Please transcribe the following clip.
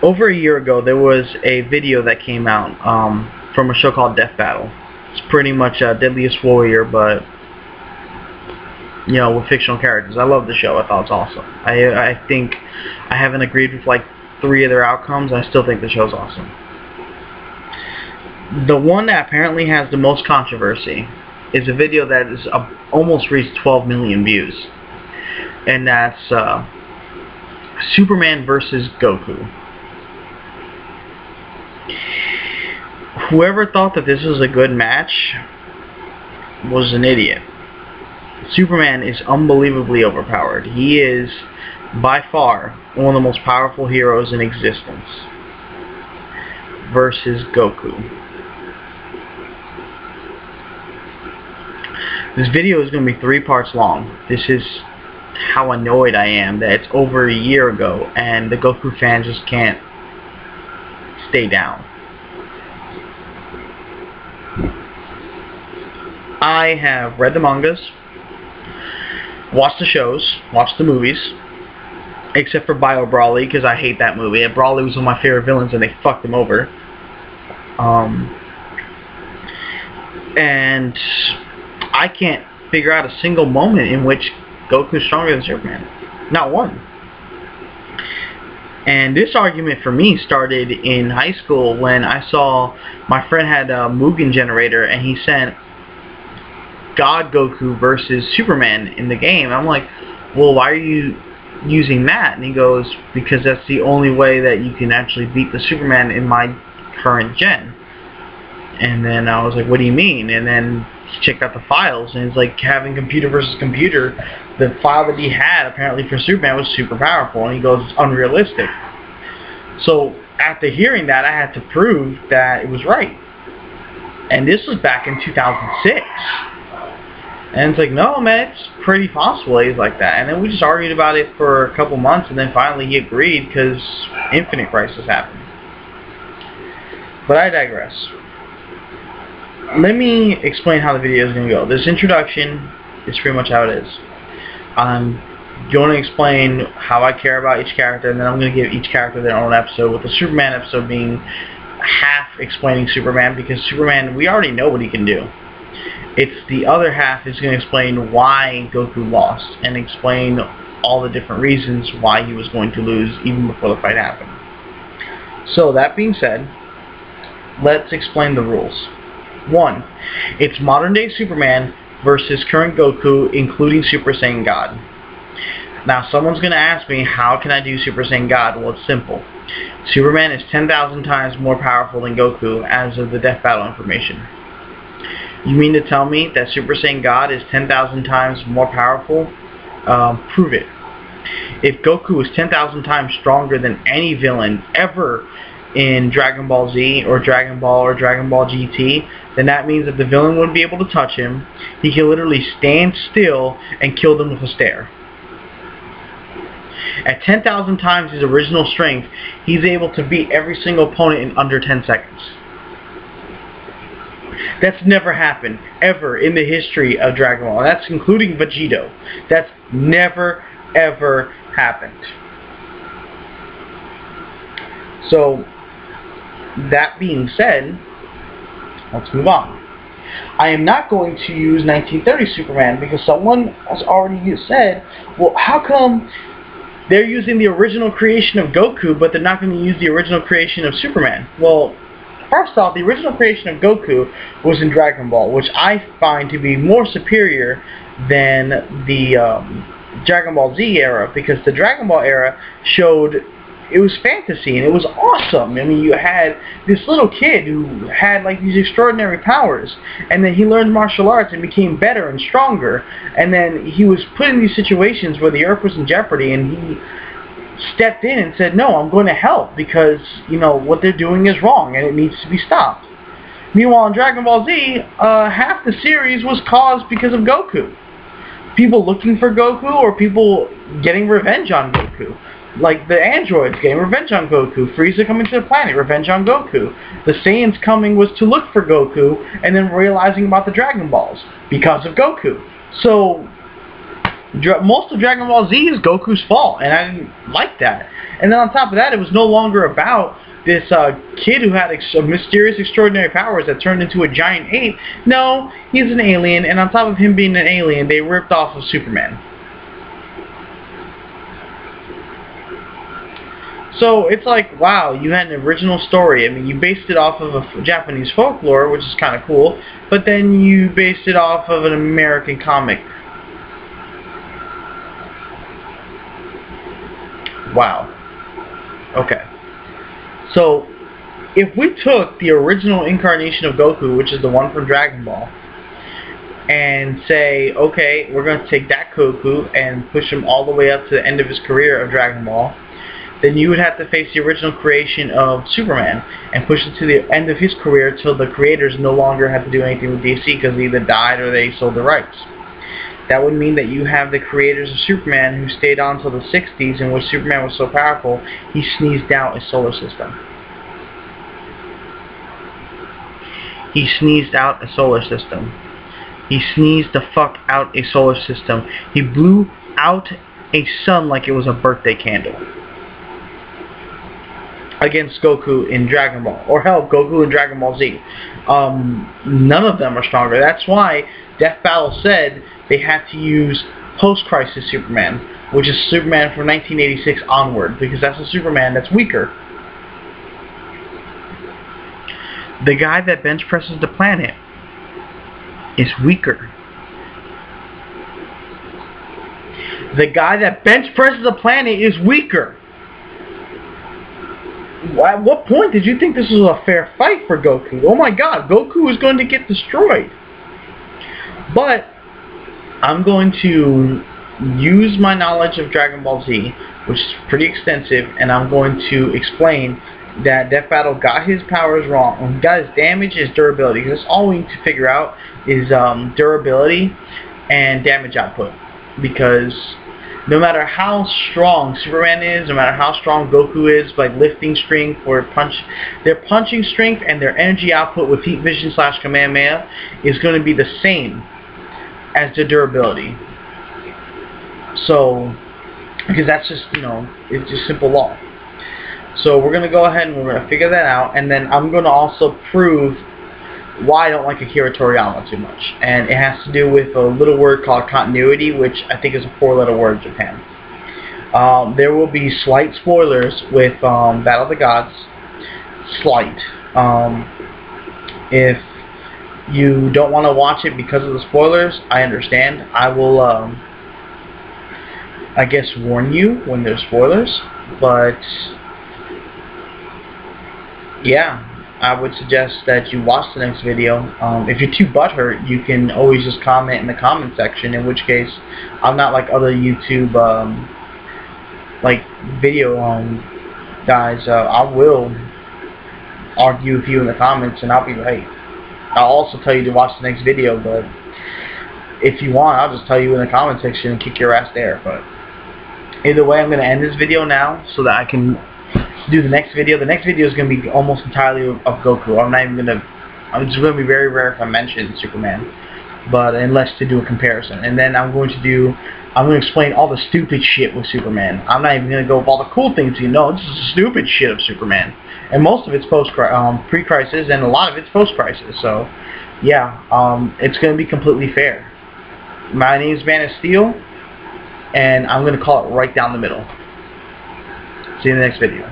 Over a year ago, there was a video that came out from a show called DeathBattle. It's pretty much Deadliest Warrior, but you know, with fictional characters. I love the show. I thought it was awesome. I think I haven't agreed with like 3 of their outcomes. I still think the show's awesome. The one that apparently has the most controversy is a video that is almost reached 12 million views, and that's Superman versus Goku. Whoever thought that this was a good match was an idiot. Superman is unbelievably overpowered. He is by far one of the most powerful heroes in existence versus Goku. This video is going to be 3 parts long. This is how annoyed I am that it's over a year ago and the Goku fans just can't stay down. I have read the mangas, watched the shows, watched the movies, except for Bio Brawly, because I hate that movie. Brawly was one of my favorite villains and they fucked him over. And I can't figure out a single moment in which Goku is stronger than Superman. Not one. And this argument for me started in high school when I saw my friend had a Mugen generator and he sent God Goku versus Superman in the game. I'm like, well, why are you using that? And he goes, because that's the only way that you can actually beat the Superman in my current gen. And then I was like, what do you mean? And then he checked out the files, and it's like having computer versus computer. The file that he had apparently for Superman was super powerful, and he goes, it's unrealistic. So after hearing that, I had to prove that it was right. And this was back in 2006. And it's like, no, man, it's pretty possible he's like that. And then we just argued about it for a couple months, and then finally he agreed because Infinite Crisis happened. But I digress. Let me explain how the video is going to go. This introduction is pretty much how it is. I'm going to explain how I care about each character, and then I'm going to give each character their own episode, with the Superman episode being half explaining Superman, because Superman, we already know what he can do. It's the other half is going to explain why Goku lost and explain all the different reasons why he was going to lose even before the fight happened. So that being said, let's explain the rules. 1. It's modern day Superman versus current Goku, including Super Saiyan God. Now someone's going to ask me, how can I do Super Saiyan God? Well, it's simple. Superman is 10,000 times more powerful than Goku as of the DeathBattle information. You mean to tell me that Super Saiyan God is 10,000 times more powerful? Prove it. If Goku is 10,000 times stronger than any villain ever in Dragon Ball Z or Dragon Ball GT, then that means that the villain wouldn't be able to touch him. He can literally stand still and kill them with a stare. At 10,000 times his original strength, he's able to beat every single opponent in under 10 seconds. That's never happened, ever, in the history of Dragon Ball. That's including Vegito. That's never, ever happened. So, that being said, let's move on. I am not going to use 1930 Superman because someone has already said, well, how come they're using the original creation of Goku, but they're not going to use the original creation of Superman? Well, first off, the original creation of Goku was in Dragon Ball, which I find to be more superior than the Dragon Ball Z era, because the Dragon Ball era showed it was fantasy and it was awesome. I mean, you had this little kid who had like these extraordinary powers, and then he learned martial arts and became better and stronger, and then he was put in these situations where the Earth was in jeopardy, and he stepped in and said, no, I'm going to help because, you know, what they're doing is wrong and it needs to be stopped. Meanwhile, in Dragon Ball Z, half the series was caused because of Goku. People looking for Goku or people getting revenge on Goku. Like the androids getting revenge on Goku, Frieza coming to the planet, revenge on Goku. The Saiyans coming was to look for Goku and then realizing about the Dragon Balls because of Goku. So most of Dragon Ball Z is Goku's fault, and I didn't like that. And then on top of that, it was no longer about this kid who had mysterious, extraordinary powers that turned into a giant ape. No, he's an alien, and on top of him being an alien, they ripped off of Superman. So it's like, wow, you had an original story. I mean, you based it off of a Japanese folklore, which is kind of cool, but then you based it off of an American comic. Wow. Okay. So, if we took the original incarnation of Goku, which is the one from Dragon Ball, and say, okay, we're going to take that Goku and push him all the way up to the end of his career of Dragon Ball, then you would have to face the original creation of Superman and push it to the end of his career till the creators no longer have to do anything with DC because they either died or they sold the rights. That would mean that you have the creators of Superman who stayed on until the 60s, in which Superman was so powerful, he sneezed out a solar system. He sneezed out a solar system. He sneezed the fuck out a solar system. He blew out a sun like it was a birthday candle. Against Goku in Dragon Ball. Or hell, Goku in Dragon Ball Z. None of them are stronger. That's why DeathBattle said they had to use post-crisis Superman, which is Superman from 1986 onward, because that's a Superman that's weaker. The guy that bench presses the planet is weaker. The guy that bench presses the planet is weaker. At what point did you think this was a fair fight for Goku? Oh my god, Goku is going to get destroyed. But I'm going to use my knowledge of Dragon Ball Z, which is pretty extensive, and I'm going to explain that DeathBattle got his powers wrong. He got his damage, his durability. Because that's all we need to figure out is durability and damage output. Because no matter how strong Superman is, no matter how strong Goku is, like lifting strength or their punching strength and their energy output with heat vision / Kamehameha is going to be the same as the durability. So, because that's just, you know, it's just simple law. So we're going to go ahead and we're going to figure that out, and then I'm going to also prove why I don't like Akira Toriyama too much. And it has to do with a little word called continuity, which I think is a 4-letter word in Japan. There will be slight spoilers with Battle of the Gods. Slight. If you don't want to watch it because of the spoilers, I understand. I will, I guess, warn you when there's spoilers. But yeah, I would suggest that you watch the next video. If you're too butthurt, you can always just comment in the comment section, in which case I'm not like other YouTube like video guys. I will argue with you in the comments and I'll be right. I'll also tell you to watch the next video, but if you want, I'll just tell you in the comment section and kick your ass there. But either way, I'm going to end this video now so that I can do the next video. The next video is going to be almost entirely of Goku. It's going to be very rare if I mention Superman, but unless to do a comparison. And then I'm going to explain all the stupid shit with Superman. I'm not even going to go with all the cool things. You know, this is the stupid shit of Superman, and most of it's pre-crisis, and a lot of it's post-crisis. So yeah, it's going to be completely fair. My name is Man of Steel, and I'm going to call it right down the middle. See you in the next video.